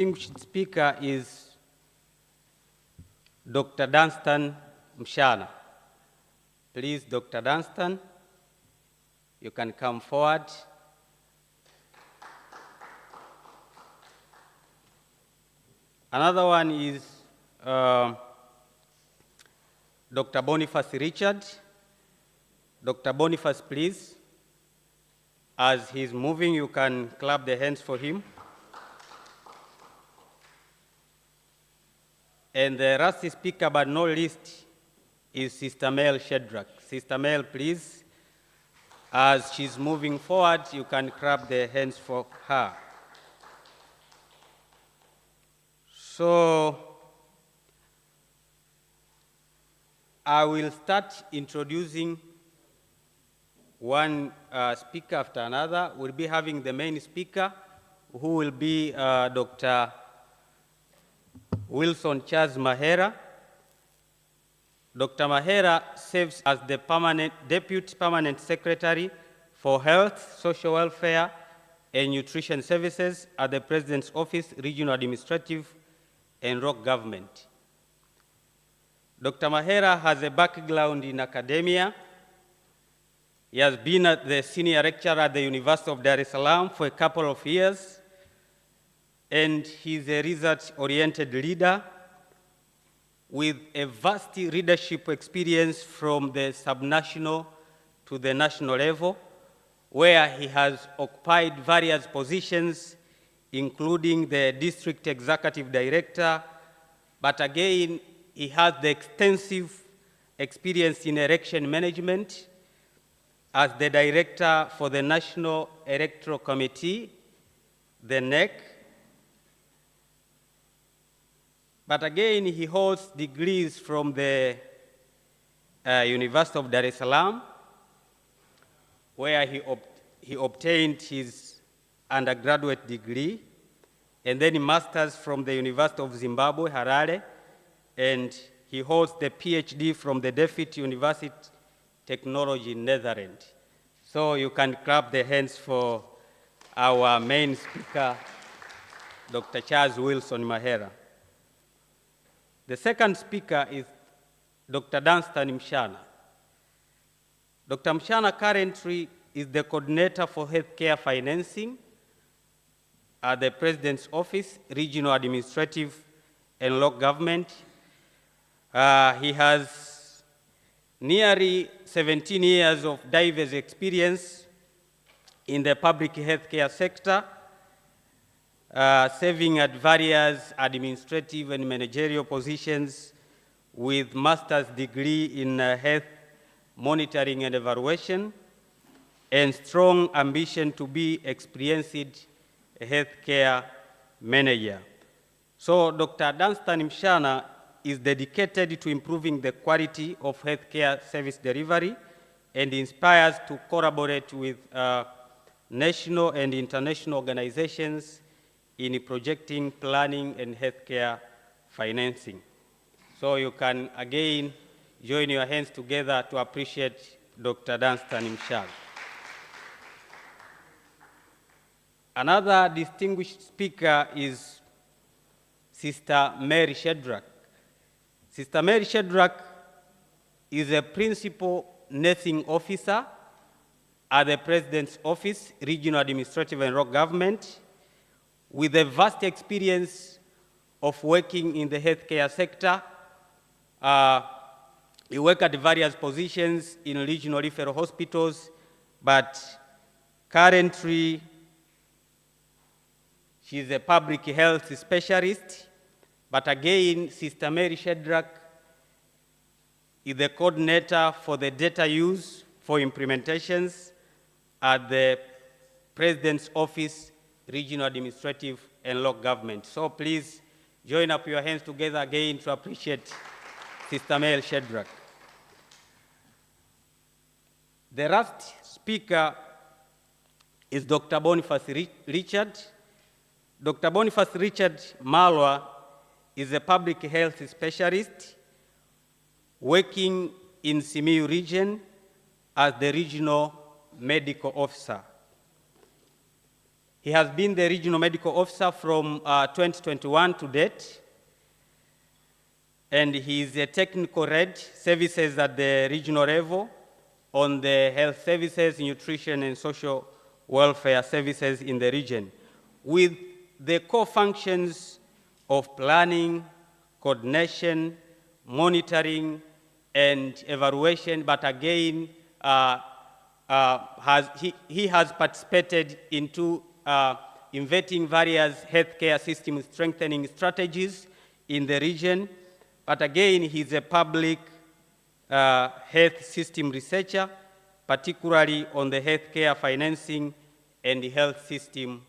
Distinguished speaker is Dr. Dunstan Mshana. Please, Dr. Dunstan, you can come forward. Another one is Dr. Boniface Richard. Dr. Boniface, please. As he's moving, you can clap the hands for him. And the last speaker, but not least, is Sister Mel Shedrack. Sister Mel, please. As she's moving forward, you can clap the hands for her. So I will start introducing one speaker after another. We'll be having the main speaker, who will be Dr. Wilson Charles Mahera. Dr. Mahera serves as the Deputy Permanent Secretary for Health, Social Welfare, and Nutrition Services at the President's Office, Regional Administrative and Rock Government. Dr. Mahera has a background in academia. He has been the senior lecturer at the University of Dar es Salaam for a couple of years, and he's a research-oriented leader with a vast leadership experience from the subnational to the national level, where he has occupied various positions, including the District Executive Director, but again, he has the extensive experience in election management as the Director for the National Electoral Committee, the NEC. But again, he holds degrees from the University of Dar es Salaam, where he obtained his undergraduate degree, and then a master's from the University of Zimbabwe, Harare, and he holds the PhD from the Delft University Technology in Netherlands. So you can clap the hands for our main speaker, Dr. Charles Wilson Mahera. The second speaker is Dr. Dunstan Mshana. Dr. Mshana currently is the coordinator for healthcare financing at the President's Office, Regional Administrative and Local Government. He has nearly 17 years of diverse experience in the public healthcare sector, serving at various administrative and managerial positions with master's degree in health monitoring and evaluation, and strong ambition to be experienced healthcare manager. So Dr. Dunstan Mshana is dedicated to improving the quality of healthcare service delivery and inspires to collaborate with national and international organizations in projecting, planning, and healthcare financing. So you can again join your hands together to appreciate Dr. Dunstan Mshana. Another distinguished speaker is Sister Mary Shedrack. Sister Mary Shedrack is a principal nursing officer at the President's Office, Regional Administrative and Local Government, with a vast experience of working in the healthcare sector. He worked at various positions in regional referral hospitals, but currently she's a public health specialist. But again, Sister Mary Shedrack is the coordinator for the data use for implementations at the President's Office, Regional Administrative and Local Government. So please join up your hands together again to appreciate Sister Mary Shedrack. The last speaker is Dr. Boniface Richard. Dr. Boniface Richard Malwa is a public health specialist working in Simiyu region as the regional medical officer. He has been the regional medical officer from 2021 to date, and he is a technical head services at the regional level on the health services, nutrition, and social welfare services in the region, with the core functions of planning, coordination, monitoring, and evaluation, but again, he has participated into inventing various healthcare system strengthening strategies in the region. But again, he's a public health system researcher, particularly on the healthcare financing and the health system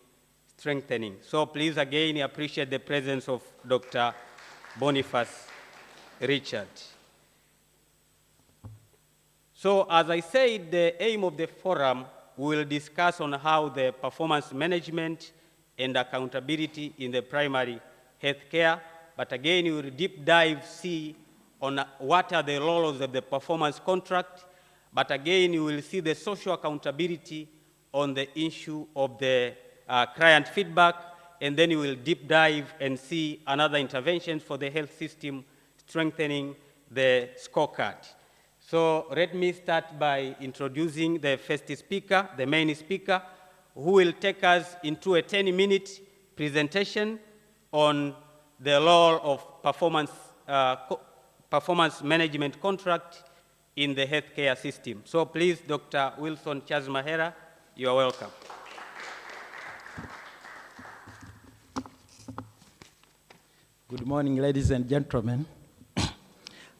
strengthening. So please again appreciate the presence of Dr. Boniface Richard. So as I said, the aim of the forum will discuss on how the performance management and accountability in the primary healthcare, but again, we will deep dive see on what are the roles of the performance contract, but again, you will see the social accountability on the issue of the client feedback, and then you will deep dive and see another intervention for the health system strengthening the scorecard. So let me start by introducing the first speaker, the main speaker, who will take us into a 10-minute presentation on the role of performance management contract in the healthcare system. So please, Dr. Wilson Charles Mahera, you are welcome. Good morning, ladies and gentlemen.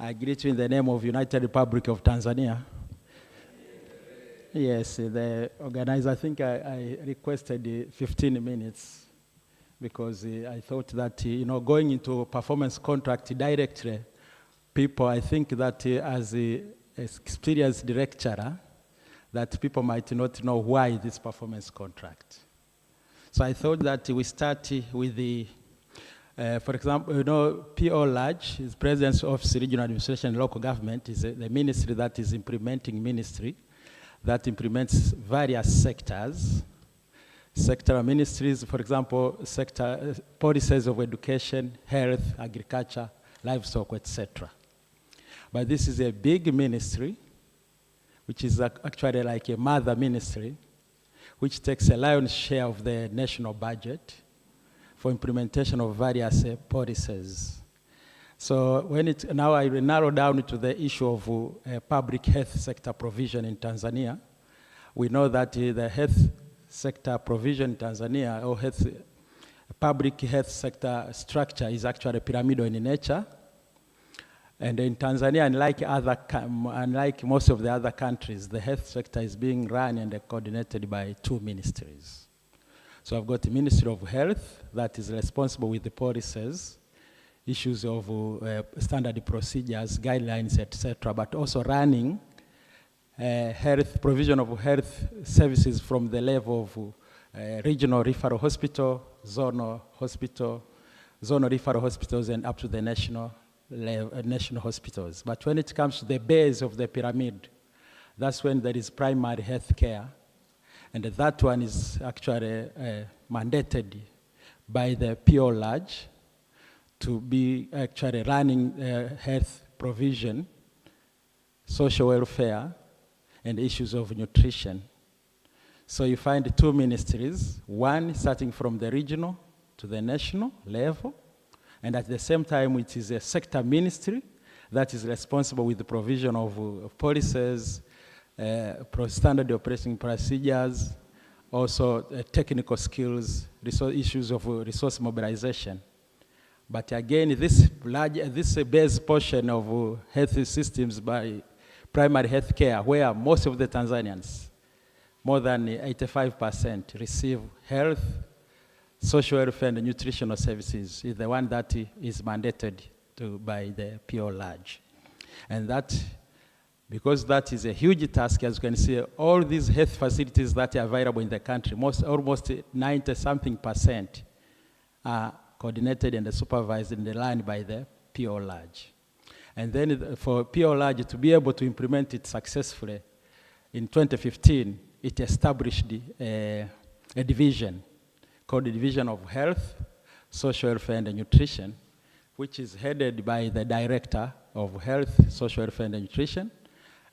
I greet you in the name of United Republic of Tanzania. Yes, the organizer, I think I requested 15 minutes because I thought that, going into performance contract directly, people, I think that as an experienced lecturer, that people might not know why this performance contract. So I thought that we start with the for example, PO Large is President's Office, Regional Administration, and Local Government is the ministry that is implementing ministry that implements various sectors. Sectoral ministries, for example, sector policies of education, health, agriculture, livestock, etc. But this is a big ministry, which is actually like a mother ministry, which takes a lion's share of the national budget for implementation of various policies. So now I will narrow down to the issue of public health sector provision in Tanzania. We know that the health sector provision in Tanzania, or public health sector structure, is actually pyramidal in nature. And in Tanzania, unlike most of the other countries, the health sector is being run and coordinated by two ministries. So I've got the Ministry of Health that is responsible with the policies, issues of standard procedures, guidelines, etc., but also running provision of health services from the level of regional referral hospital, zonal referral hospitals, and up to the national hospitals. But when it comes to the base of the pyramid, that's when there is primary health care. And that one is actually mandated by the PO Large to be actually running health provision, social welfare, and issues of nutrition. So you find two ministries, one starting from the regional to the national level, and at the same time it is a sector ministry that is responsible with the provision of policies, standard operating procedures, also technical skills, issues of resource mobilization. But again, this base portion of health systems by primary health care, where most of the Tanzanians, more than 85%, receive health, social welfare, and nutritional services, is the one that is mandated by the PO Large. And that, because that is a huge task, as you can see, all these health facilities that are available in the country, almost 90-something% are coordinated and supervised and run by the PO Large. And then for PO Large to be able to implement it successfully, in 2015, it established a division called the Division of Health, Social Welfare and Nutrition, which is headed by the Director of Health, Social Welfare and Nutrition.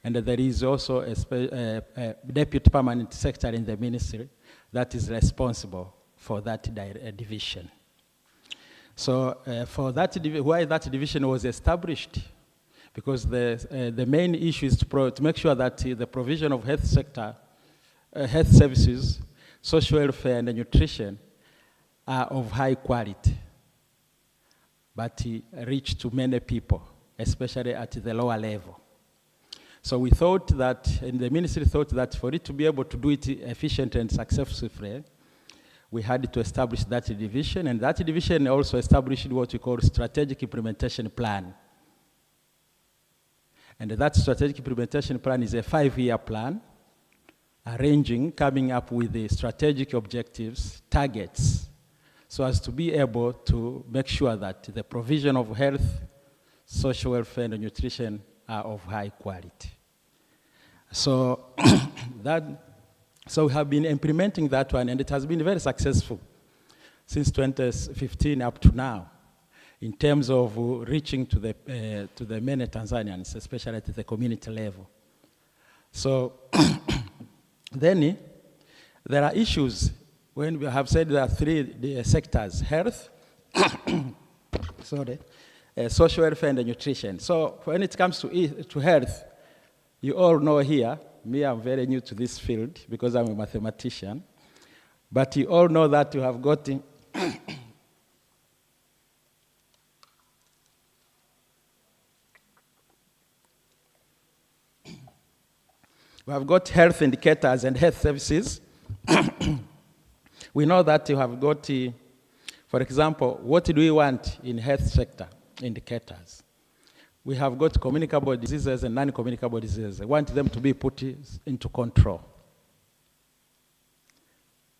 And there is also a Deputy Permanent Secretary in the ministry that is responsible for that division. So for that, why that division was established? Because the main issue is to make sure that the provision of health sector, health services, social welfare and nutrition are of high quality, but reach to many people, especially at the lower level. So we thought that, and the ministry thought that for it to be able to do it efficiently and successfully, we had to establish that division, and that division also established what we call strategic implementation plan. And that strategic implementation plan is a 5-year plan, coming up with the strategic objectives, targets, so as to be able to make sure that the provision of health, social welfare, and nutrition are of high quality. So so we have been implementing that one, and it has been very successful since 2015 up to now, in terms of reaching to the many Tanzanians, especially at the community level. So then there are issues when we have said there are three sectors: health, social welfare and nutrition. So when it comes to health, you all know here, me, I'm very new to this field because I'm a mathematician, but you all know that you have got we have got health indicators and health services. We know that you have got, for example, what do we want in health sector indicators? We have got communicable diseases and non-communicable diseases. We want them to be put into control.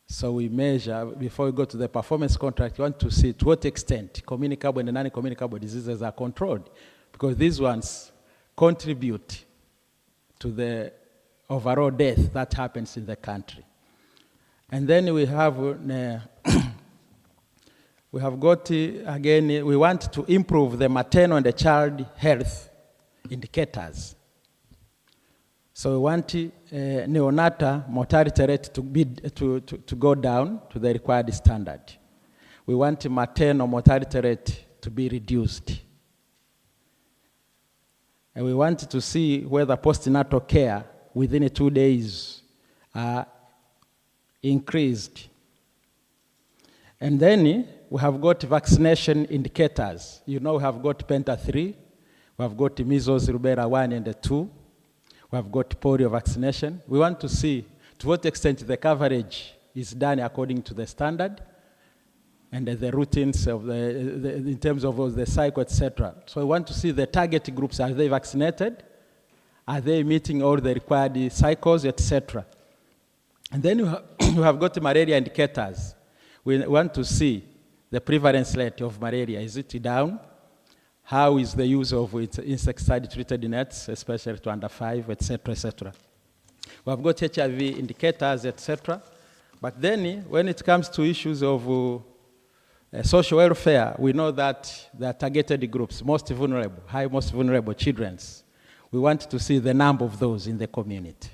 So we measure, before we go to the performance contract, we want to see to what extent communicable and non-communicable diseases are controlled, because these ones contribute to the overall death that happens in the country. And then we have we have got, again, we want to improve the maternal and the child health indicators. So we want neonatal mortality rate to go down to the required standard. We want maternal mortality rate to be reduced. And we want to see whether postnatal care within 2 days are increased. And then we have got vaccination indicators. You know, we have got Penta 3, we have got measles, rubella 1 and 2, we have got polio vaccination. We want to see to what extent the coverage is done according to the standard and the routines of in terms of the cycle, etc. So we want to see the target groups. Are they vaccinated? Are they meeting all the required cycles, etc.? And then you have got malaria indicators. We want to see the prevalence rate of malaria. Is it down? How is the use of insecticide-treated nets, especially to under 5, etc., etc.? We have got HIV indicators, etc. But then, when it comes to issues of social welfare, we know that the targeted groups, most vulnerable children. We want to see the number of those in the community.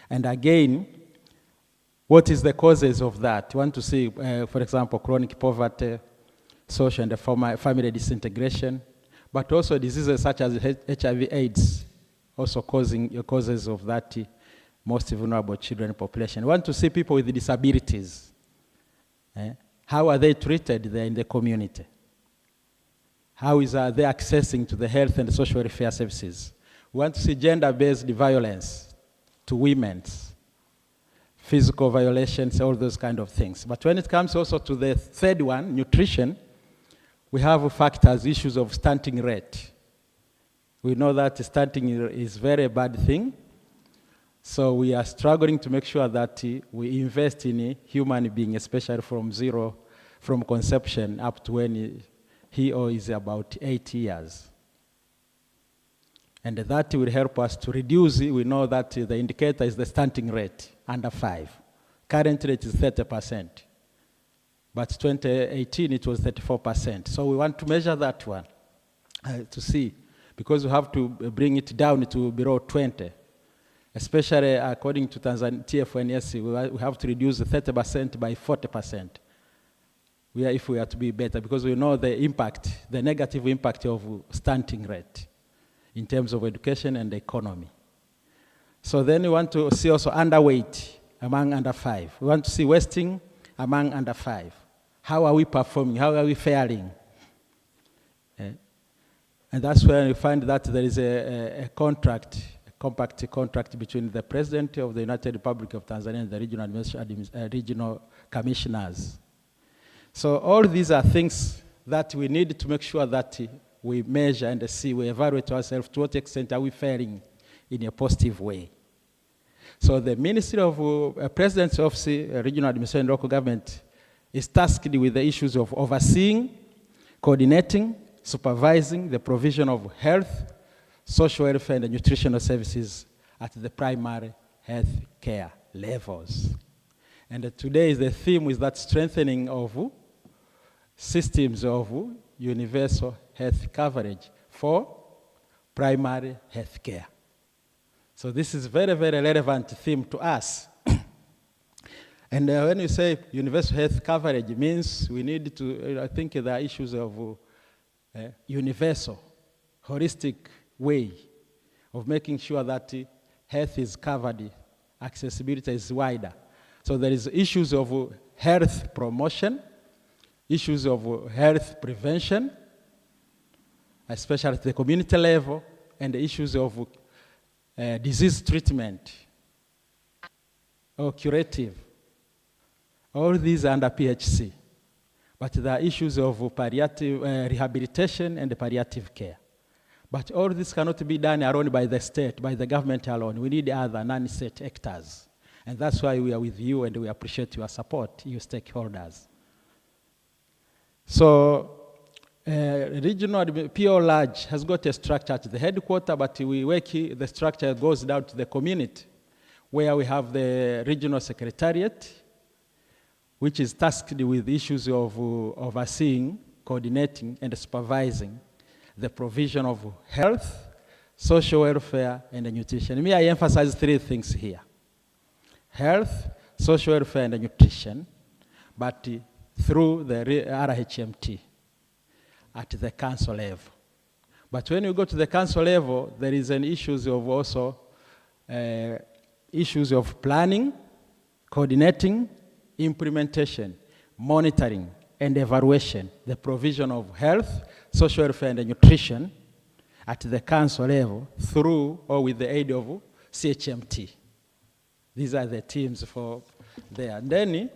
And again, what is the causes of that? We want to see, for example, chronic poverty, social and family disintegration, but also diseases such as HIV/AIDS, also causes of that most vulnerable children population. We want to see people with disabilities. How are they treated there in the community? How are they accessing to the health and social welfare services? We want to see gender-based violence to women, physical violations, all those kind of things. But when it comes also to the third one, nutrition, we have factors, issues of stunting rate. We know that stunting is a very bad thing. So we are struggling to make sure that we invest in a human being, especially from conception up to when he or is about 8 years. And that will help us to reduce, we know that the indicator is the stunting rate, under 5. Currently it is 30%. but 2018 it was 34%. So we want to measure that one to see, because we have to bring it down to below 20. Especially according to Tanzania TFNS, we have to reduce 30% by 40%. If we are to be better, because we know the impact, the negative impact of stunting rate in terms of education and the economy. So then we want to see also underweight among under 5. We want to see wasting among under 5. How are we performing? How are we faring? And that's where we find that there is a compact contract between the President of the United Republic of Tanzania and the regional commissioners. So all these are things that we need to make sure that we measure and see, we evaluate ourselves to what extent are we faring in a positive way. So the Ministry of President's Office, Regional Administration and Local Government is tasked with the issues of overseeing, coordinating, supervising the provision of health, social welfare, and nutritional services at the primary health care levels. And today the theme is that strengthening of systems of universal health coverage for primary health care. So this is very, very relevant theme to us. And when you say universal health coverage, it means we need to, I think there are issues of universal, holistic way of making sure that health is covered, accessibility is wider. So there is issues of health promotion, issues of health prevention, especially at the community level, and the issues of disease treatment or curative. All these are under PHC. But there are issues of palliative rehabilitation and palliative care. But all this cannot be done alone by the state, by the government alone. We need other non-state actors. And that's why we are with you and we appreciate your support, you stakeholders. So regional PO large has got a structure at the headquarters, but the structure goes down to the community, where we have the regional secretariat, which is tasked with issues of overseeing, coordinating, and supervising the provision of health, social welfare, and nutrition. I emphasize 3 things here: health, social welfare, and nutrition, but through the RHMT at the council level. But when you go to the council level, there is an issues of also issues of planning, coordinating, implementation, monitoring, and evaluation, the provision of health, social welfare, and nutrition at the council level through or with the aid of CHMT. These are the teams for there. And then,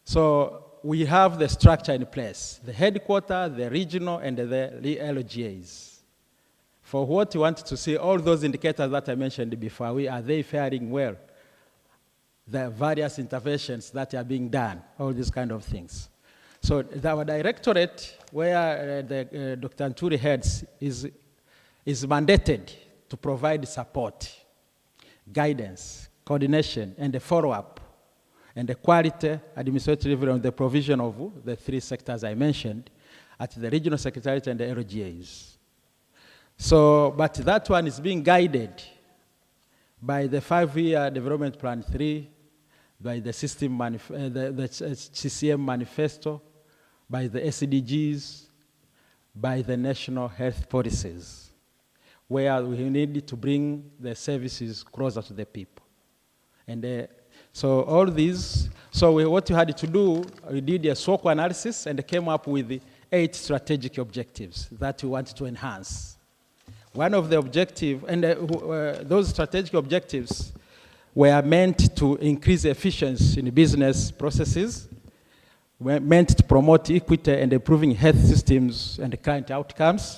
so we have the structure in place, the headquarters, the regional, and the LGAs. For what we want to see, all those indicators that I mentioned before, are they faring well? The various interventions that are being done, all these kind of things. So our directorate, where Dr. Anturi heads, is mandated to provide support, guidance, coordination, and the follow-up, and the quality administrative delivery on the provision of the 3 sectors I mentioned at the regional secretariat and the LGAs. So, but that one is being guided by the 5-year development plan 3, by the system the CCM manifesto, by the SDGs, by the national health policies, where we need to bring the services closer to the people. And so all these, what we had to do, we did a SWOT analysis and came up with 8 strategic objectives that we want to enhance. One of the objectives, and those strategic objectives were meant to increase efficiency in business processes, were meant to promote equity and improving health systems and client outcomes,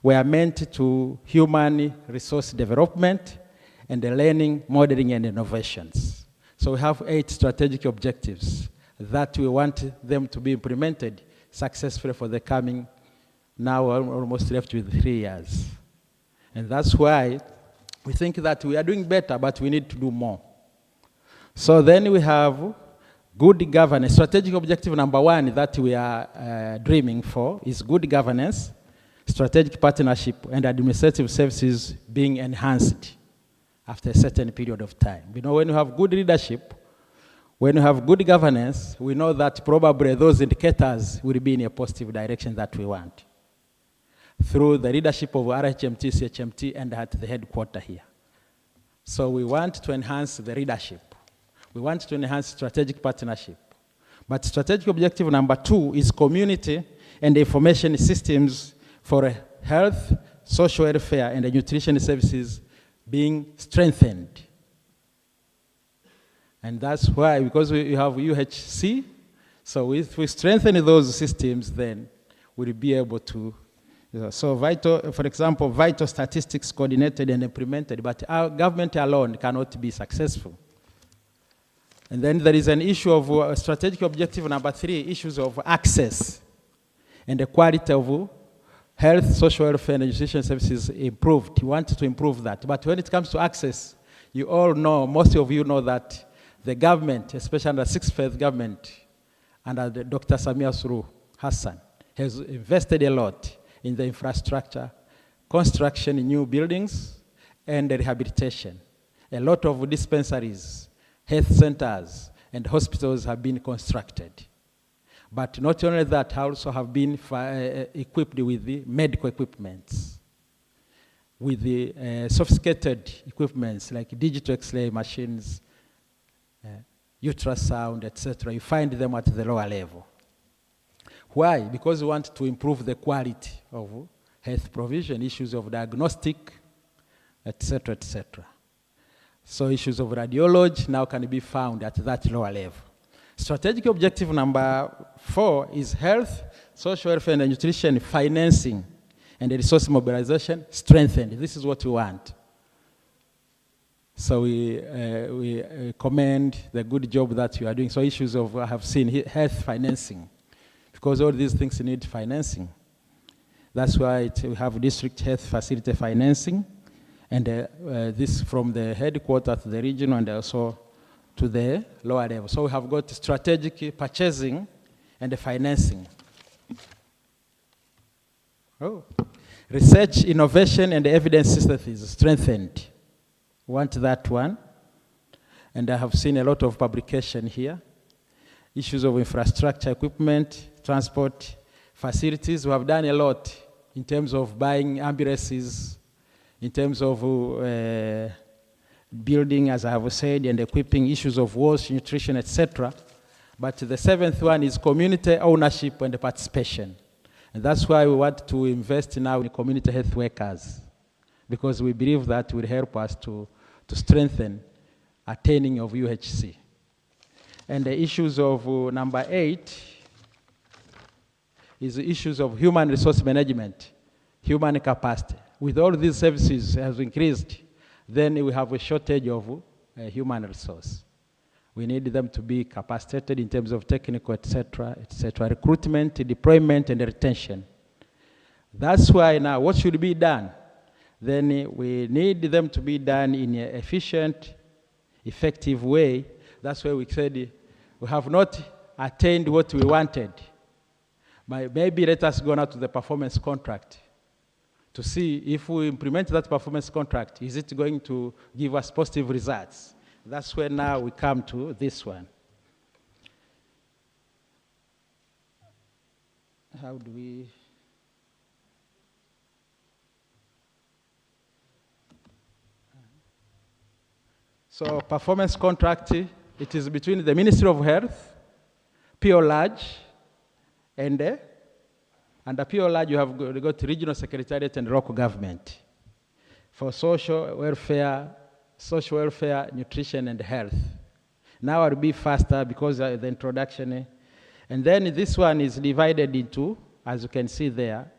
were meant to human resource development, and the learning, modeling, and innovations. So we have 8 strategic objectives that we want them to be implemented successfully for the coming, now almost left with 3 years. And that's why we think that we are doing better, but we need to do more. So then we have Good governance. Strategic objective number 1 that we are dreaming for is good governance, strategic partnership, and administrative services being enhanced after a certain period of time. You know, when you have good leadership, when you have good governance, we know that probably those indicators will be in a positive direction that we want through the leadership of RHMT, CHMT, and at the headquarters here. So we want to enhance the leadership. We want to enhance strategic partnership. But strategic objective number 2 is community and information systems for health, social welfare, and nutrition services being strengthened. And that's why, because we have UHC, so if we strengthen those systems, then we'll be able to, so vital, for example, vital statistics coordinated and implemented, but our government alone cannot be successful. And then there is an issue of strategic objective number 3, issues of access and the quality of health, social welfare, and nutrition services improved. You want to improve that. But when it comes to access, you all know, most of you know that the government, especially under 6th Phase government, under Dr. Samia Suluhu Hassan, has invested a lot in the infrastructure, construction in new buildings, and rehabilitation. A lot of dispensaries, health centers, and hospitals have been constructed. But not only that, also have been equipped with the medical equipments, with the sophisticated equipments like digital X-ray machines, ultrasound, etc. You find them at the lower level. Why? Because we want to improve the quality of health provision, issues of diagnostic, etc., etc. So issues of radiology now can be found at that lower level. Strategic objective number 4 is health, social welfare, and nutrition financing and resource mobilization strengthened. This is what we want. So we commend the good job that you are doing. So issues of, I have seen health financing, because all these things need financing. That's why we have district health facility financing, and this from the headquarters to the region and also to the lower level. So we have got strategic purchasing and the financing. Oh. Research, innovation, and evidence synthesis strengthened. Want that one. And I have seen a lot of publication here. Issues of infrastructure, equipment, transport, facilities. We have done a lot in terms of buying ambulances, in terms of building, as I have said, and equipping, issues of wash, nutrition, etc. But the 7th one is community ownership and participation. And that's why we want to invest now in community health workers, because we believe that will help us to strengthen attaining of UHC. And the issues of number 8 is the issues of human resource management, human capacity. With all these services has increased, then we have a shortage of human resource. We need them to be capacitated in terms of technical, etc., recruitment, deployment, and retention. That's why now what should be done? Then we need them to be done in an efficient, effective way. That's why we said we have not attained what we wanted. But maybe let us go now to the performance contract to see if we implement that performance contract, is it going to give us positive results? That's where now we come to this one. How do we... So performance contract, it is between the Ministry of Health, Poralg, and under Poralg you have got regional secretariat and local government for social welfare, nutrition, and health. Now I'll be faster because of the introduction. And then this one is divided into, as you can see there,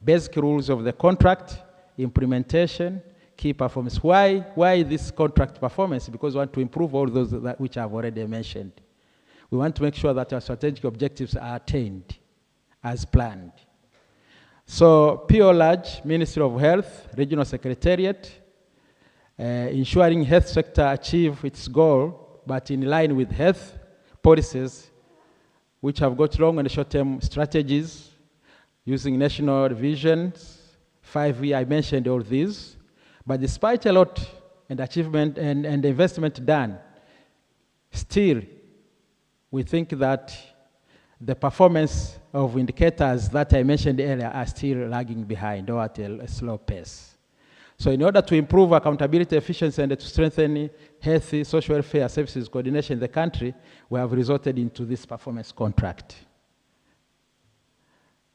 basic rules of the contract, implementation, key performance. Why this contract performance? Because we want to improve all those which I've already mentioned. We want to make sure that our strategic objectives are attained as planned. So Poralg, Ministry of Health, Regional Secretariat, ensuring health sector achieve its goal, but in line with health policies which have got long and short-term strategies using national visions, 5 year, I mentioned all these. But despite a lot and achievement and investment done, still we think that the performance of indicators that I mentioned earlier are still lagging behind or at a slow pace. So in order to improve accountability, efficiency, and to strengthen healthy social welfare services coordination in the country, we have resorted into this performance contract.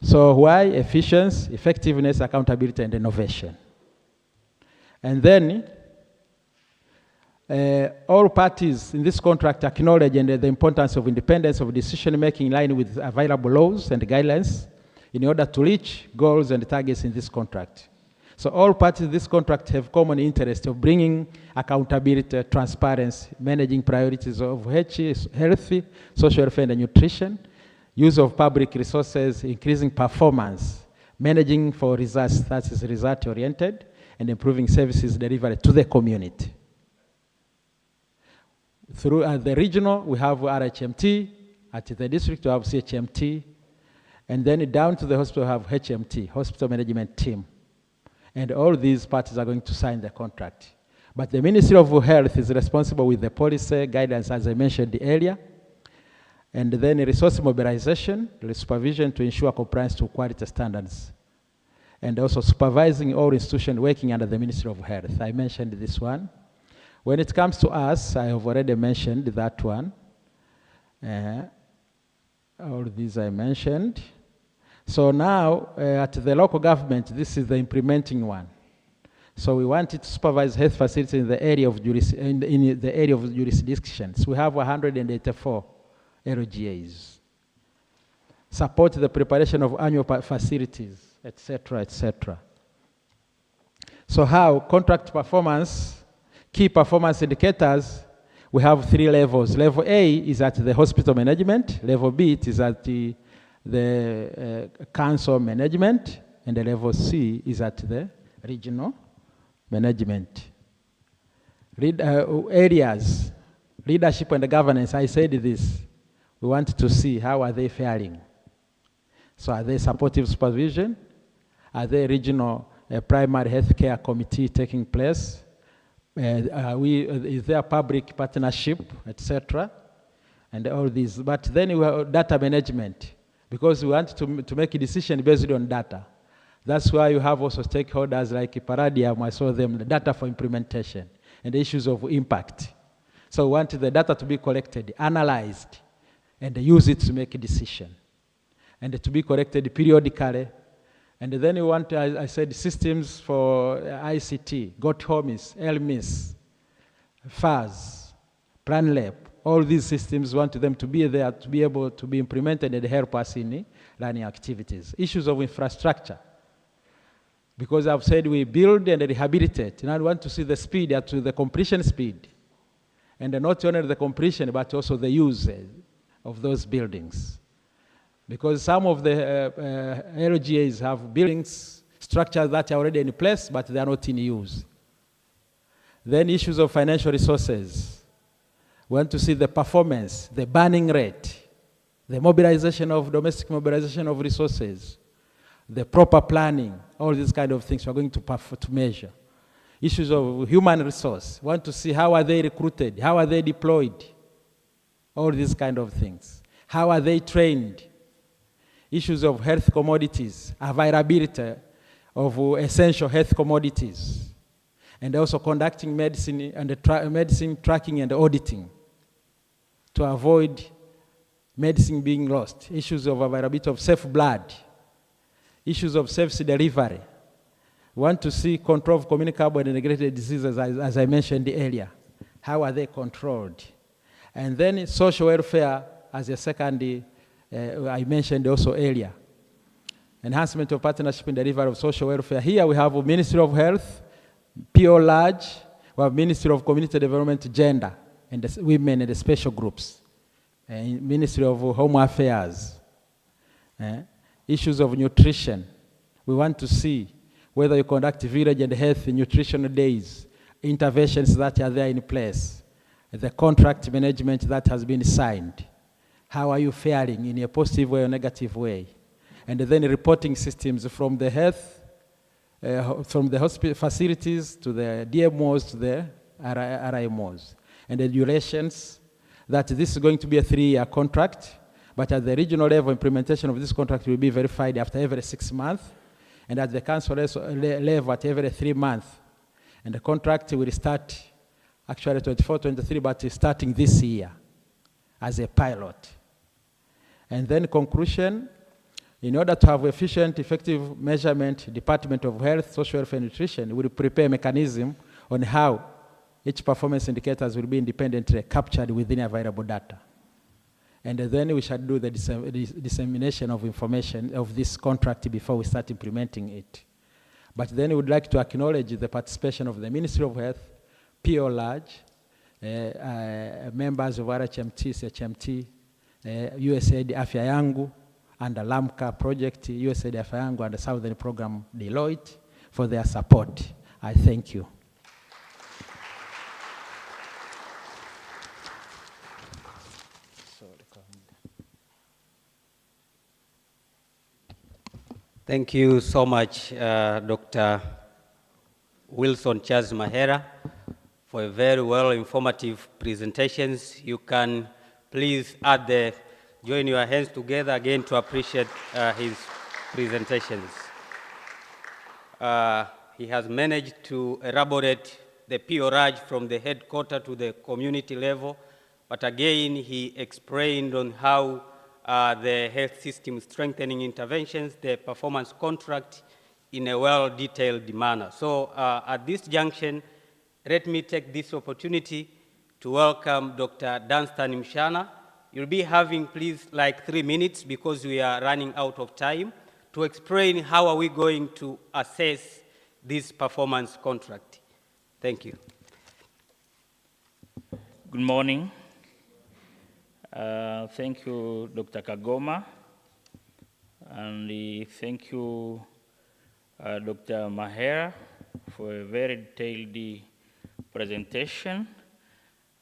So why efficiency, effectiveness, accountability, and innovation? And then all parties in this contract acknowledge the importance of independence of decision-making in line with available laws and guidelines in order to reach goals and targets in this contract. So all parties in this contract have common interest of bringing accountability, transparency, managing priorities of healthy, social welfare and nutrition, use of public resources, increasing performance, managing for results, that is result-oriented, and improving services delivered to the community. Through the regional, we have RHMT, at the district we have CHMT, and then down to the hospital we have HMT, Hospital Management Team. And all these parties are going to sign the contract. But the Ministry of Health is responsible with the policy guidance, as I mentioned earlier, and then resource mobilization, the supervision to ensure compliance to quality standards, and also supervising all institutions working under the Ministry of Health. I mentioned this one. When it comes to us, I have already mentioned that one. All these I mentioned. So now, at the local government, this is the implementing one. So we wanted to supervise health facilities in the area of jurisdictions. We have 184 LGAs. Support the preparation of annual facilities, etc., etc. So how? Contract performance, key performance indicators, we have 3 levels. Level A is at the hospital management. Level B is at the council management, and the level C is at the regional management. Areas, leadership and governance, I said this. We want to see how are they faring. So are they supportive supervision? Are they regional primary health care committee taking place? Is there public partnership, etc.? And all these. But then we have data management, because we want to make a decision based on data. That's why you have also stakeholders like Palladium, I saw them, the data for implementation, and the issues of impact. So we want the data to be collected, analyzed, and use it to make a decision, and to be corrected periodically. And then we want, I said, systems for ICT, GoTHOMIS, LMIS, FAS, PlanLab. All these systems want them to be there, to be able to be implemented and help us in learning activities. Issues of infrastructure. Because I've said we build and rehabilitate. And I want to see the speed up to the completion speed. And not only the completion, but also the use of those buildings. Because some of the LGAs have buildings, structures that are already in place, but they are not in use. Then issues of financial resources. We want to see the performance, the burning rate, the mobilization of domestic mobilization of resources, the proper planning, all these kind of things we're going to measure. Issues of human resource. We want to see how are they recruited, how are they deployed, all these kind of things. How are they trained? Issues of health commodities, availability of essential health commodities, and also conducting medicine and medicine tracking and auditing to avoid medicine being lost. Issues of availability of safe blood, issues of safe delivery. We want to see control of communicable and integrated diseases, as I mentioned earlier. How are they controlled? And then social welfare as a second, I mentioned also earlier. Enhancement of partnership in delivery of social welfare. Here we have a Ministry of Health, PO large, we have Ministry of Community Development, Gender, and the women and the special groups. Ministry of Home Affairs. Issues of nutrition. We want to see whether you conduct village and health nutrition days, interventions that are there in place, the contract management that has been signed. how are you faring in a positive way or negative way? And then reporting systems from the health, from the hospital facilities to the DMOs to the RIMOs. And the durations, that this is going to be a 3-year contract, but at the regional level, implementation of this contract will be verified after every 6 months, and at the council level at every 3 months. And the contract will start actually 24-23, but starting this year as a pilot. And then conclusion, in order to have efficient, effective measurement, Department of Health, Social Welfare and Nutrition will prepare a mechanism on how each performance indicators will be independently captured within available data. And then we shall do the dissemination of information of this contract before we start implementing it. But then we would like to acknowledge the participation of the Ministry of Health, PO Large, members of RHMT, CHMT, USAID Afya Yangu, and the LAMCA project, USAID Afya Yangu, and the Southern Program Deloitte for their support. I thank you. Thank you so much, Dr. Wilson Charles Mahera, for a very well informative presentations. You can please join your hands together again to appreciate his presentations. He has managed to elaborate the PORAG from the headquarters to the community level, but again, he explained on how the health system strengthening interventions, the performance contract in a well-detailed manner. So at this junction, let me take this opportunity to welcome Dr. Dunstan Mshana. You'll be having, please, like 3 minutes because we are running out of time to explain how are we going to assess this performance contract. Thank you. Good morning. Thank you, Dr. Kagoma, and thank you, Dr. Mahera, for a very detailed presentation.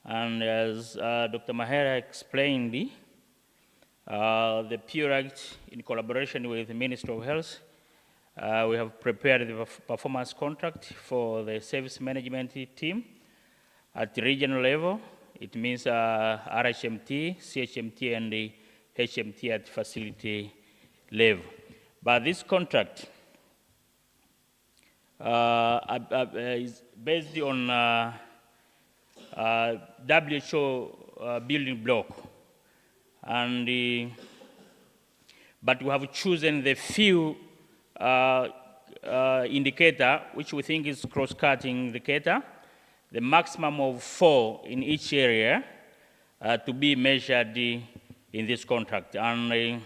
And as Dr. Mahera explained, the PORAG, in collaboration with the Ministry of Health, we have prepared the performance contract for the service management team at the regional level. It means RHMT, CHMT, and the HMT at facility level. But this contract is based on WHO building block, and but we have chosen the few indicator which we think is cross-cutting indicator, the maximum of 4 in each area to be measured in this contract. And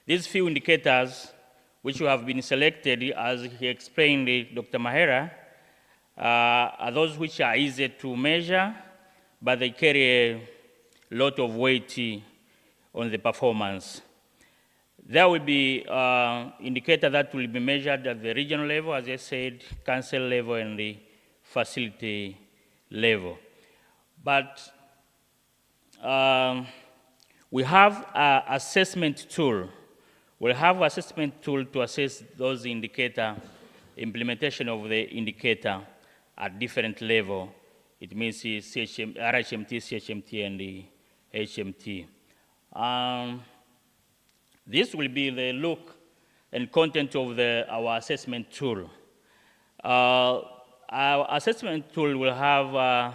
these few indicators which have been selected, as he explained, Dr. Mahera, are those which are easy to measure, but they carry a lot of weight on the performance. There will be indicator that will be measured at the regional level, as I said, council level, and the facility level. But we have an assessment tool. We'll have an assessment tool to assess those indicator, implementation of the indicator at different level. It means RHMT, CHMT, and the HMT. This will be the look and content of our assessment tool. Our assessment tool will have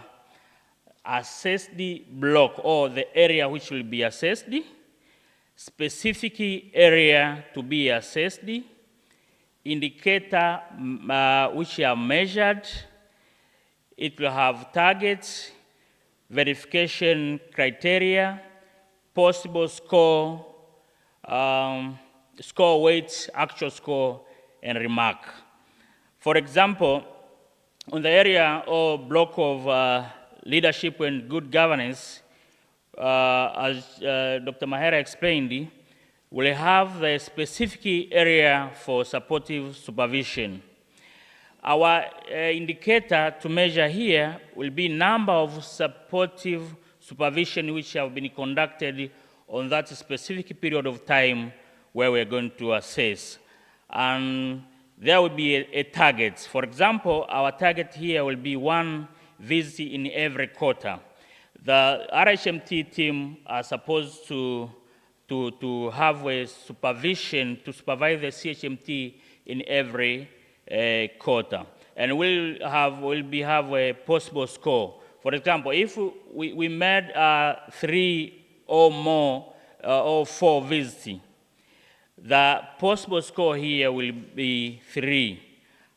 assess the block or the area which will be assessed, specific area to be assessed, indicator which are measured. It will have targets, verification criteria, possible score, score weights, actual score, and remark. For example, on the area or block of leadership and good governance, as Dr. Mahera explained, we'll have the specific area for supportive supervision. Our indicator to measure here will be number of supportive supervision which have been conducted on that specific period of time where we're going to assess. And there will be a target. For example, our target here will be 1 visit in every quarter. The RHMT team are supposed to have a supervision to supervise the CHMT in every quarter. And we'll have a possible score. For example, if we made 3 or more or 4 visits, the possible score here will be 3.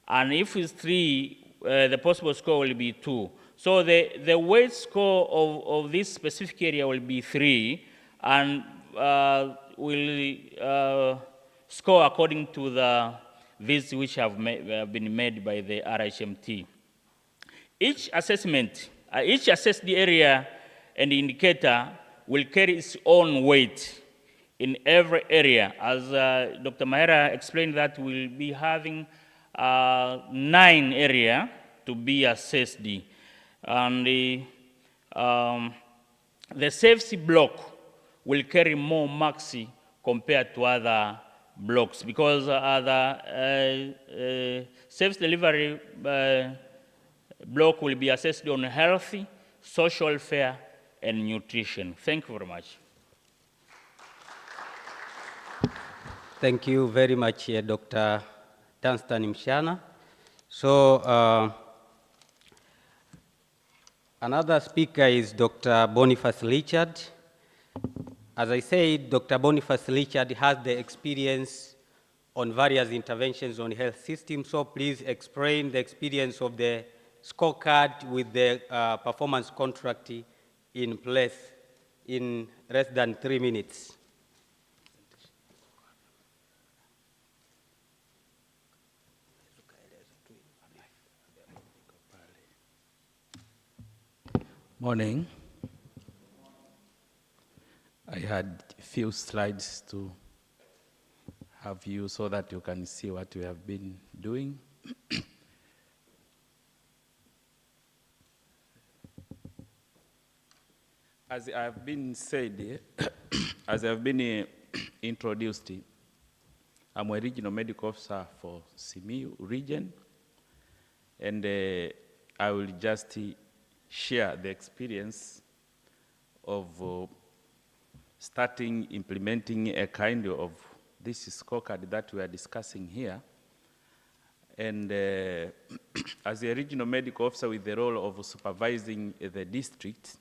And if it's 3, the possible score will be 2. So the weight score of this specific area will be 3, and will score according to the visits which have been made by the RHMT. Each assessment, each assessed area and indicator will carry its own weight in every area. As Dr. Mahera explained, that we'll be having 9 areas to be assessed. And the safety block will carry more marks compared to other blocks, because the service delivery block will be assessed on health, social welfare, and nutrition. Thank you very much. Thank you very much, Dr. Dunstan Mshana. So another speaker is Dr. Boniface Richard. As I said, Dr. Boniface Richard has the experience on various interventions on health systems, so please explain the experience of the scorecard with the performance contract in place in less than 3 minutes. Morning. I had a few slides to have you so that you can see what we have been doing. As I have been said, as I have been introduced, I'm a regional medical officer for Simiyu region, and I will just share the experience of starting implementing a kind of this scorecard that we are discussing here. And as a regional medical officer with the role of supervising the district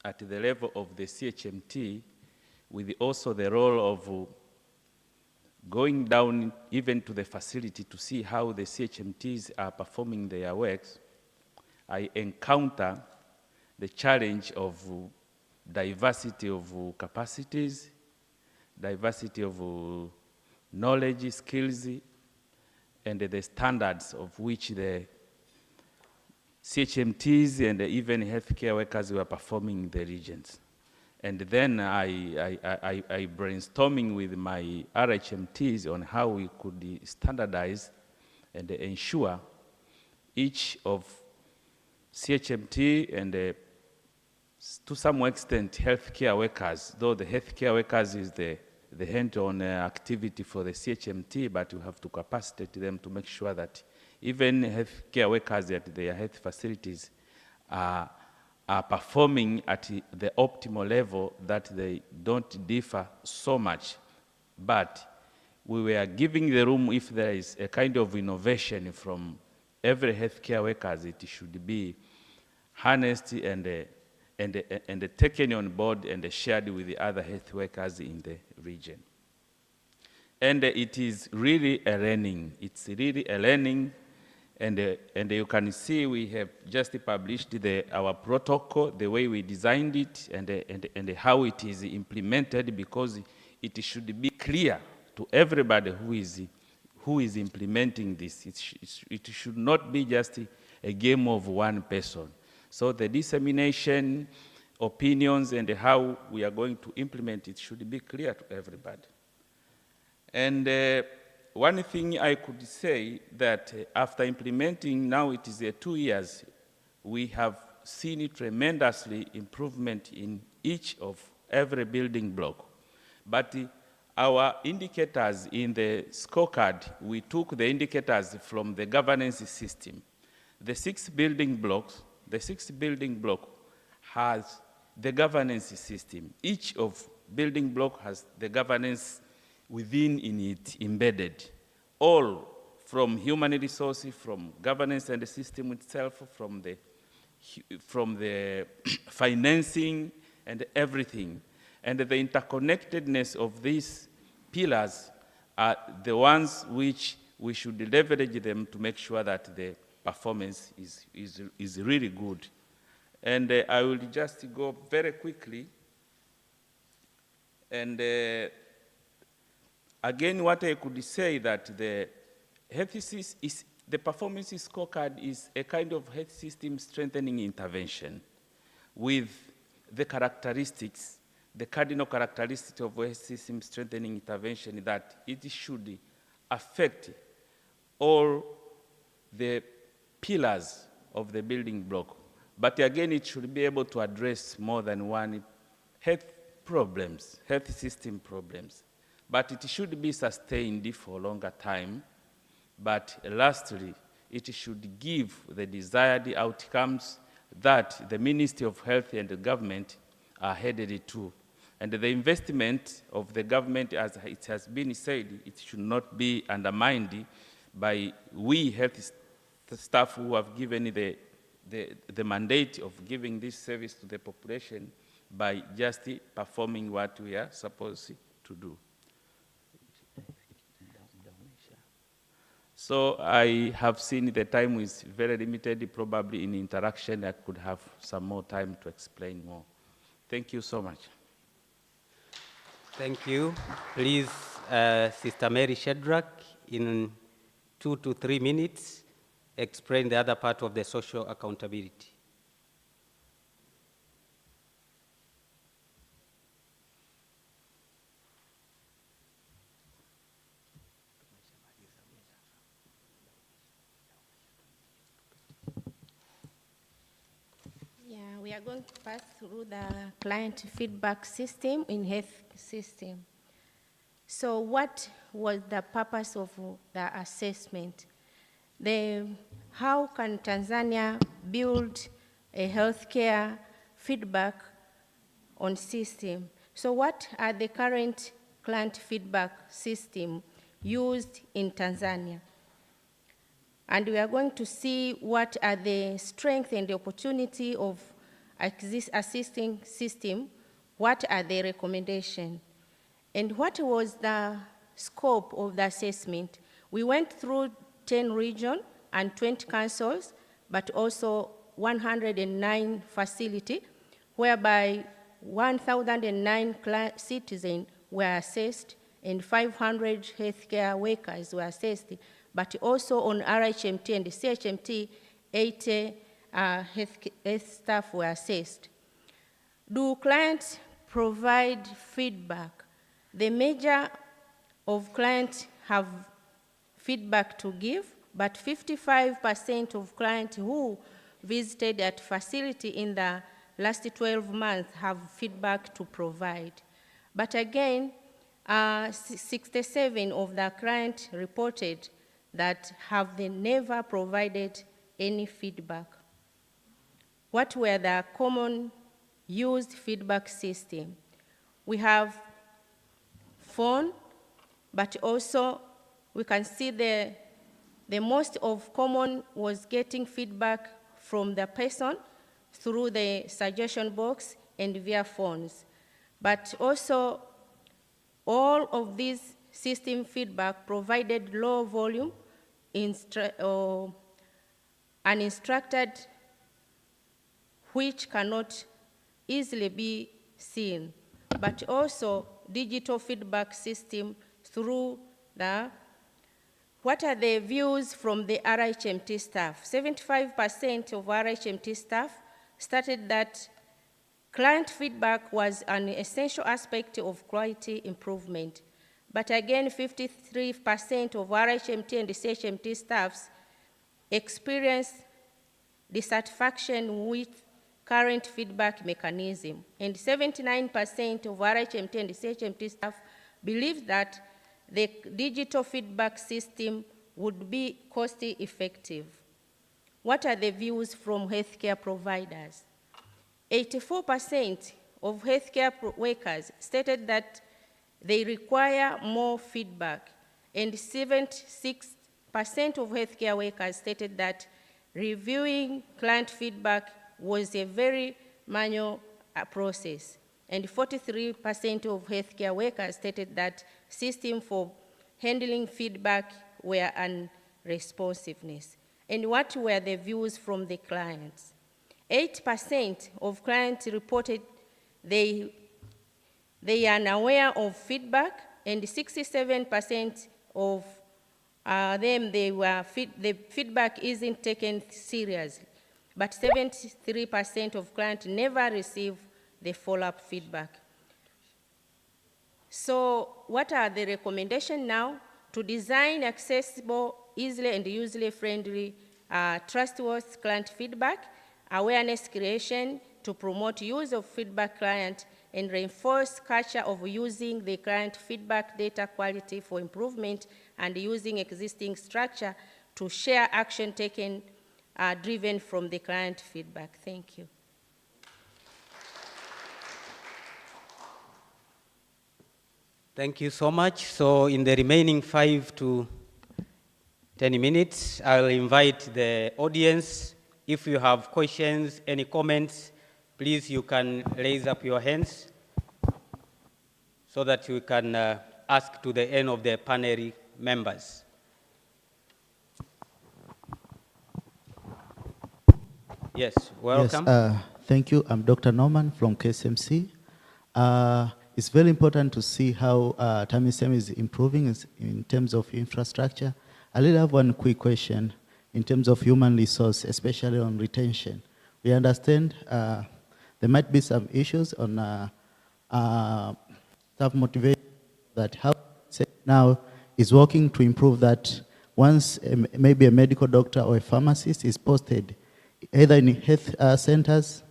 at the level of the CHMT, with also the role of going down even to the facility to see how the CHMTs are performing their works, I encounter the challenge of diversity of capacities, diversity of knowledge, skills, and the standards of which the CHMTs and even healthcare workers were performing in the regions. And then I brainstorming with my RHMTs on how we could standardize and ensure each of CHMT and to some extent healthcare workers, though the healthcare workers is the hand-on activity for the CHMT, but we have to capacitate them to make sure that even healthcare workers at their health facilities are performing at the optimal level, that they don't differ so much. But we were giving the room, if there is a kind of innovation from every healthcare workers, it should be harnessed and taken on board and shared with the other health workers in the region. And it is really a learning. It's really a learning, and you can see we have just published our protocol, the way we designed it, and how it is implemented, because it should be clear to everybody who is implementing this. It should not be just a game of one person. So the dissemination, opinions, and how we are going to implement it should be clear to everybody. And one thing I could say that after implementing, now it is 2 years, we have seen tremendously improvement in each of every building block. But our indicators in the scorecard, we took the indicators from the governance system. The sixth building block has the governance system. Each of building block has the governance within in it embedded. All from human resources, from governance and the system itself, from the financing and everything. And the interconnectedness of these pillars are the ones which we should leverage them to make sure that the performance is really good. And I will just go very quickly. And again, what I could say that the performance scorecard is a kind of health system strengthening intervention with the characteristics, the cardinal characteristics of health system strengthening intervention, that it should affect all the pillars of the building block. But again, it should be able to address more than one health system problems. But it should be sustained for a longer time. But lastly, it should give the desired outcomes that the Ministry of Health and the government are headed to. And the investment of the government, as it has been said, it should not be undermined by we health staff who have given the mandate of giving this service to the population by just performing what we are supposed to do. So I have seen the time is very limited. Probably in interaction, I could have some more time to explain more. Thank you so much. Thank you. Please, Sister Mary Shedrack, in 2 to 3 minutes, explain the other part of the social accountability. Yeah, we are going to pass through the client feedback system in health system. So what was the purpose of the assessment? How can Tanzania build a healthcare feedback on system? So what are the current client feedback system used in Tanzania? And we are going to see what are the strengths and the opportunity of this assisting system, what are the recommendations, and what was the scope of the assessment. We went through 10 regions and 20 councils, but also 109 facilities, whereby 1,009 citizens were assessed and 500 healthcare workers were assessed, but also on RHMT and CHMT, 80 health staff were assessed. Do clients provide feedback? The major of clients have feedback to give, but 55% of clients who visited that facility in the last 12 months have feedback to provide. But again, 67 of the clients reported that they never provided any feedback. What were the common used feedback system? We have phone, but also we can see the most of common was getting feedback from the person through the suggestion box and via phones. But also all of these system feedback provided low volume uninstructed, which cannot easily be seen, but also digital feedback system through what are the views from the RHMT staff. 75% of RHMT staff stated that client feedback was an essential aspect of quality improvement. But again, 53% of RHMT and CHMT staffs experienced dissatisfaction with current feedback mechanism, and 79% of RHMT and CHMT staff believe that the digital feedback system would be cost-effective. What are the views from healthcare providers? 84% of healthcare workers stated that they require more feedback, and 76% of healthcare workers stated that reviewing client feedback was a very manual process, and 43% of healthcare workers stated that systems for handling feedback were unresponsiveness. And what were the views from the clients? 8% of clients reported they are unaware of feedback, and 67% of them, the feedback isn't taken seriously. But 73% of clients never receive the follow-up feedback. So what are the recommendations now? To design accessible, easily and user-friendly, trustworthy client feedback, awareness creation to promote use of feedback client, and reinforce culture of using the client feedback data quality for improvement, and using existing structure to share action taken driven from the client feedback. Thank you. Thank you so much. So in the remaining 5 to 10 minutes, I'll invite the audience. If you have questions, any comments, please, you can raise up your hands so that you can ask to the end of the panel members. Yes, welcome. Yes, thank you. I'm Dr. Norman from KSMC. It's very important to see how TAMISEM is improving in terms of infrastructure. I really have one quick question in terms of human resource, especially on retention. We understand there might be some issues on staff motivation, that how now is working to improve that. Once maybe a medical doctor or a pharmacist is posted, either in health centers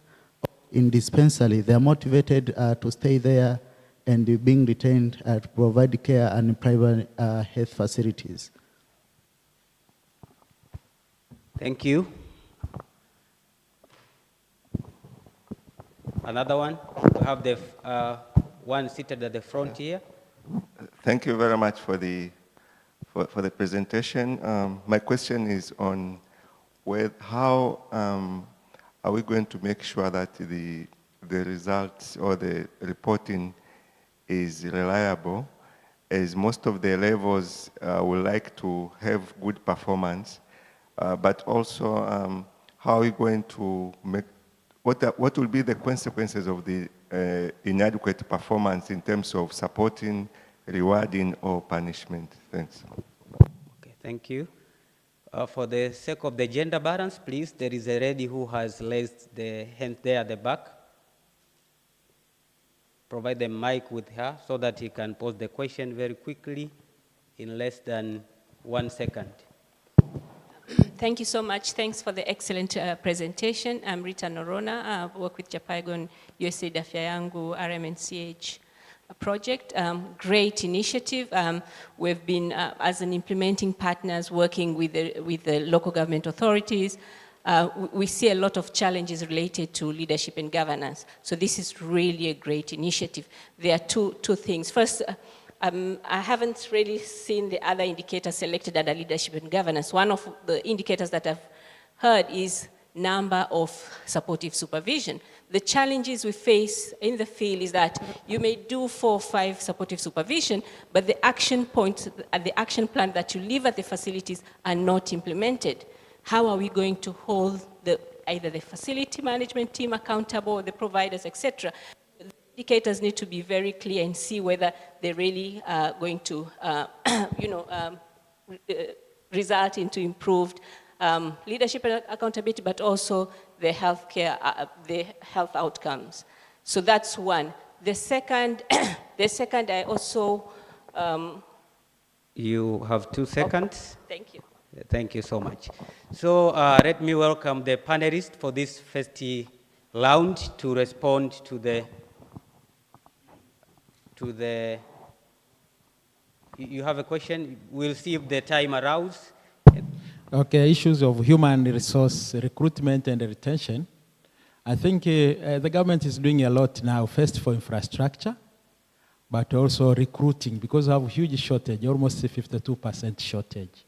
or in dispensary, they are motivated to stay there and being retained to provide care and private health facilities. Thank you. Another one? We have the one seated at the front here. Thank you very much for the presentation. My question is on how are we going to make sure that the results or the reporting is reliable, as most of the levels would like to have good performance, but also how are we going to make, what will be the consequences of the inadequate performance in terms of supporting, rewarding, or punishment? Thanks. Okay, thank you. For the sake of the gender balance, please, there is a lady who has raised the hand there at the back. Provide the mic with her so that he can pose the question very quickly in less than 1 second. Thank you so much. Thanks for the excellent presentation. I'm Rita Norona. I work with Japaigon USAID Afya Yangu RMNCH project. Great initiative. We've been, as an implementing partners, working with the local government authorities. We see a lot of challenges related to leadership and governance. So this is really a great initiative. There are two things. First, I haven't really seen the other indicators selected under leadership and governance. One of the indicators that I've heard is number of supportive supervision. The challenges we face in the field is that you may do 4 or 5 supportive supervision, but the action points, the action plan that you leave at the facilities are not implemented. How are we going to hold either the facility management team accountable, the providers, etc.? The indicators need to be very clear and see whether they really are going to, result into improved leadership and accountability, but also the healthcare, the health outcomes. So that's one. The second, I also. You have 2 seconds. Okay, thank you. Thank you so much. So let me welcome the panelists for this first round to respond to the, you have a question? We'll see if the time allows. Okay, issues of human resource recruitment and retention. I think the government is doing a lot now, first for infrastructure, but also recruiting, because we have a huge shortage, almost 52% shortage.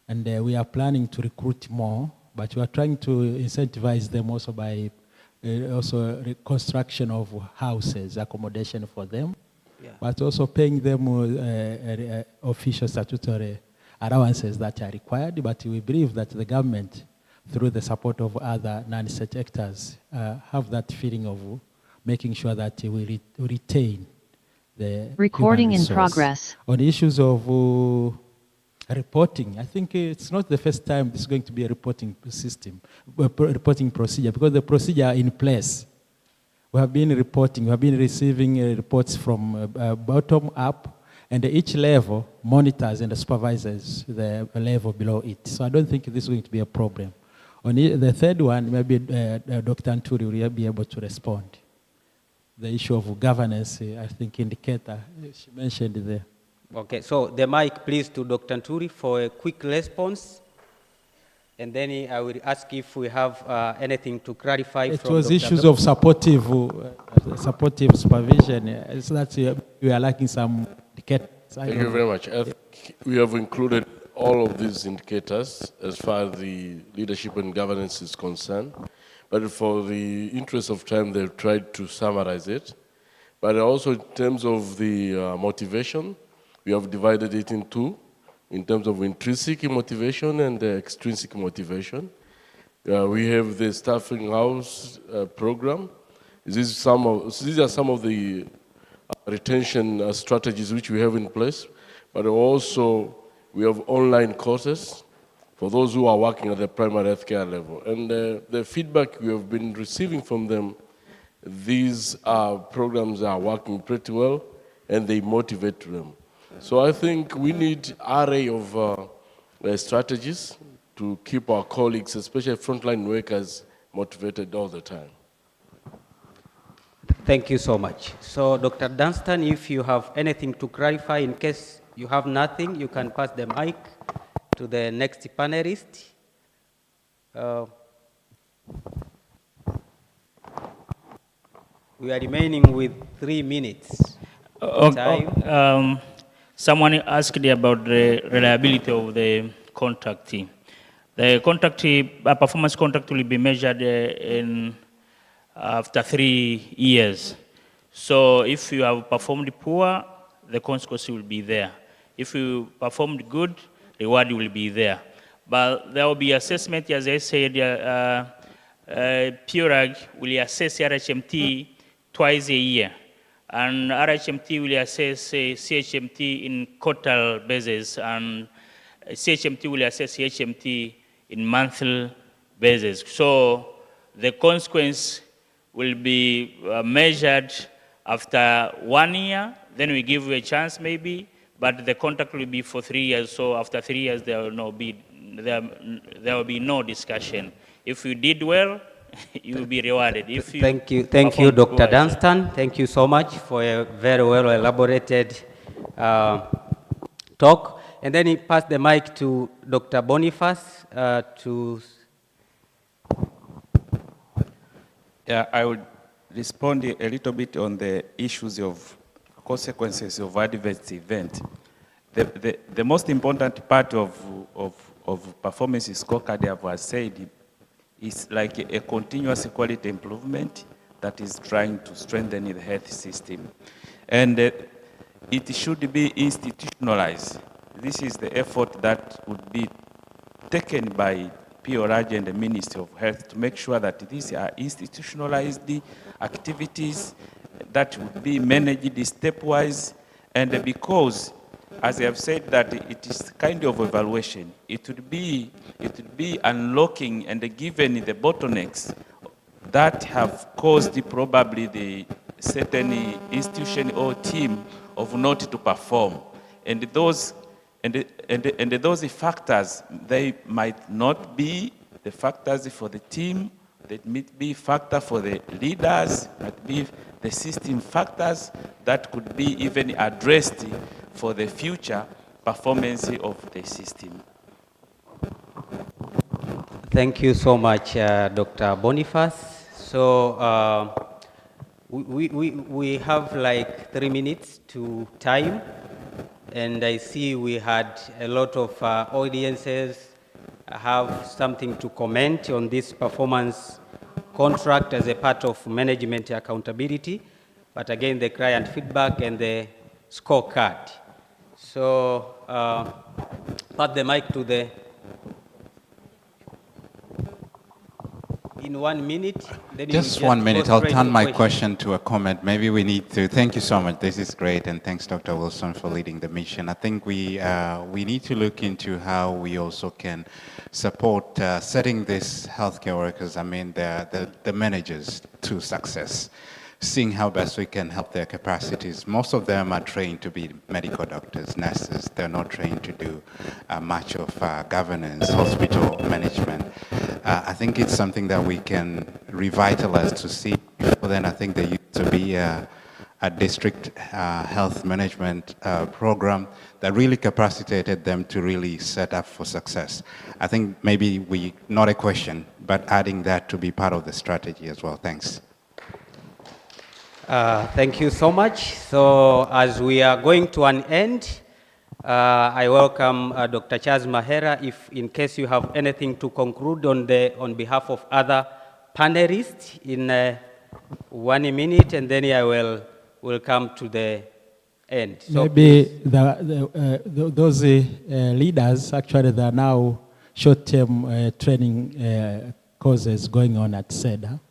And we are planning to recruit more, but we are trying to incentivize them also by construction of houses, accommodation for them, but also paying them official statutory allowances that are required. But we believe that the government, through the support of other non-state actors, have that feeling of making sure that we retain the recording human in resource. progress. On the issues of reporting, I think it's not the first time this is going to be a reporting system, reporting procedure, because the procedure are in place. We have been reporting, we have been receiving reports from bottom up, and each level monitors and supervises the level below it. So I don't think this is going to be a problem. On the third one, maybe Dr. Anturi will be able to respond. The issue of governance, I think indicator, she mentioned there. Okay, so the mic please to Dr. Nturi for a quick response. And then I will ask if we have anything to clarify it from was Dr. issues of supportive supervision. It's that we are lacking some indicators. Thank you very much. I think we have included all of these indicators as far as the leadership and governance is concerned. But for the interest of time, they've tried to summarize it. But also in terms of the motivation, we have divided it in two, in terms of intrinsic motivation and extrinsic motivation. We have the staffing house program. These are some of the retention strategies which we have in place, but also we have online courses for those who are working at the primary healthcare level. And the feedback we have been receiving from them, these programs are working pretty well and they motivate them. So I think we need an array of strategies to keep our colleagues, especially frontline workers, motivated all the time. Thank you so much. So Dr. Dunstan, if you have anything to clarify, in case you have nothing, you can pass the mic to the next panelist. We are remaining with 3 minutes. Someone asked about the reliability of the contract. The contract, performance contract will be measured after 3 years. So if you have performed poor, the consequence will be there. If you performed good, reward will be there. But there will be assessment, as I said, Poralg will assess RHMT twice a year. And RHMT will assess CHMT in quartal basis, and CHMT will assess CHMT in monthly basis. So the consequence will be measured after 1 year, then we give you a chance maybe, but the contract will be for 3 years, so after 3 years there will be no discussion. If you did well, you will be rewarded. If you thank you, Dr. Dunstan. Thank you so much for a very well elaborated talk. And then he passed the mic to Dr. Boniface Yeah, I would respond a little bit on the issues of consequences of adverse event. The most important part of performance scorecard, I have said, is like a continuous quality improvement that is trying to strengthen the health system. And it should be institutionalized. This is the effort that would be taken by Poralg and the Ministry of Health to make sure that these are institutionalized activities that would be managed stepwise. And because, as I have said, that it is kind of evaluation, it would be unlocking and given the bottlenecks that have caused probably the certain institution or team of not to perform. And those factors, they might not be the factors for the team Let me be factor for the leaders, but be the system factors that could be even addressed for the future performance of the system. Thank you so much, Dr. Boniface. So we have like 3 minutes to time, and I see we had a lot of audiences have something to comment on this performance contract as a part of management accountability, but again, the client feedback and the scorecard. So, pass the mic to the, in 1 minute. Then Just 1 minute, I'll turn my question to a comment. Maybe we need to, thank you so much, this is great, and thanks Dr. Wilson for leading the mission. I think we need to look into how we also can support setting these healthcare workers, I mean the managers, to success, seeing how best we can help their capacities. Most of them are trained to be medical doctors, nurses. They're not trained to do much of governance, hospital management. I think it's something that we can revitalize to see. Before then, I think there used to be a district health management program that really capacitated them to really set up for success. I think maybe not a question, but adding that to be part of the strategy as well. Thanks. Thank you so much. So as we are going to an end, I welcome Dr. Charles Mahera, if in case you have anything to conclude on behalf of other panelists in 1 minute, and then I will come to the end. So maybe those leaders, actually, there are now short-term training courses going on at SEDA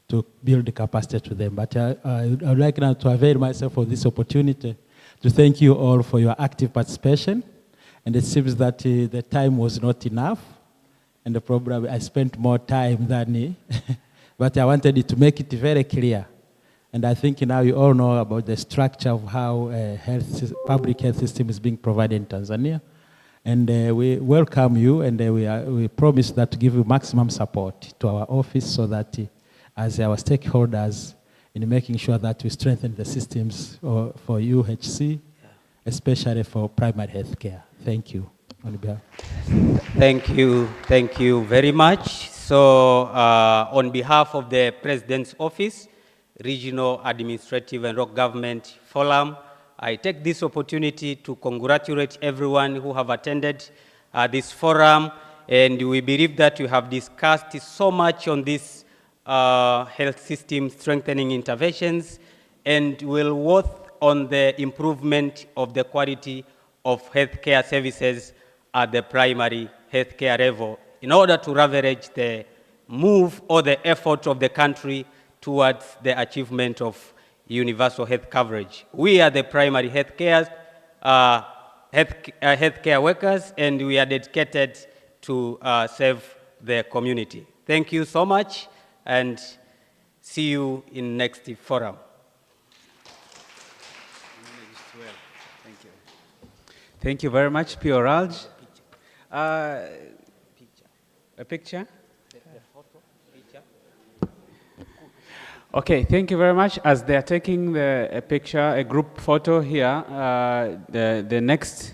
to build the capacity to them. But I would like now to avail myself of this opportunity to thank you all for your active participation. And it seems that the time was not enough, and probably I spent more time than but I wanted to make it very clear. And I think now you all know about the structure of how public health system is being provided in Tanzania. And we welcome you, and we promise that to give you maximum support to our office so that as our stakeholders in making sure that we strengthen the systems for UHC, especially for primary health care. Thank you. Thank you very much. So on behalf of the President's Office, Regional Administrative and Local Government Forum, I take this opportunity to congratulate everyone who have attended this forum, and we believe that we have discussed so much on this health system strengthening interventions, and will work on the improvement of the quality of healthcare services at the primary healthcare level in order to leverage the move or the effort of the country towards the achievement of universal health coverage. We are the primary healthcare workers, and we are dedicated to serve the community. Thank you so much, and see you in next forum. Thank you very much, Poralg. A picture? Okay, thank you very much. As they are taking a picture, a group photo here, the next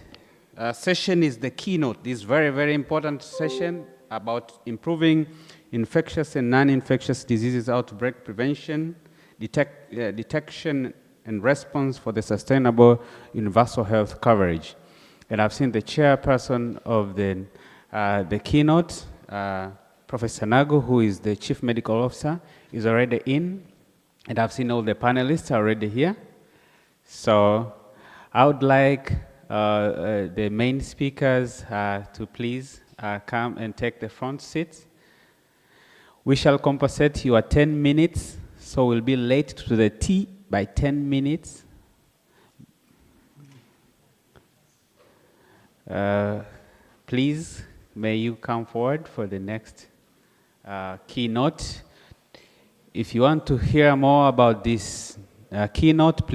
session is the keynote. This very, very important session about improving infectious and non-infectious diseases outbreak prevention, detection and response for the sustainable universal health coverage. And I've seen the chairperson of the keynote, Professor Nagu, who is the Chief Medical Officer, is already in. And I've seen all the panelists already here. So I would like the main speakers to please come and take the front seats. We shall compensate your 10 minutes, so we'll be late to the tea by 10 minutes. Please, may you come forward for the next keynote. If you want to hear more about this keynote, please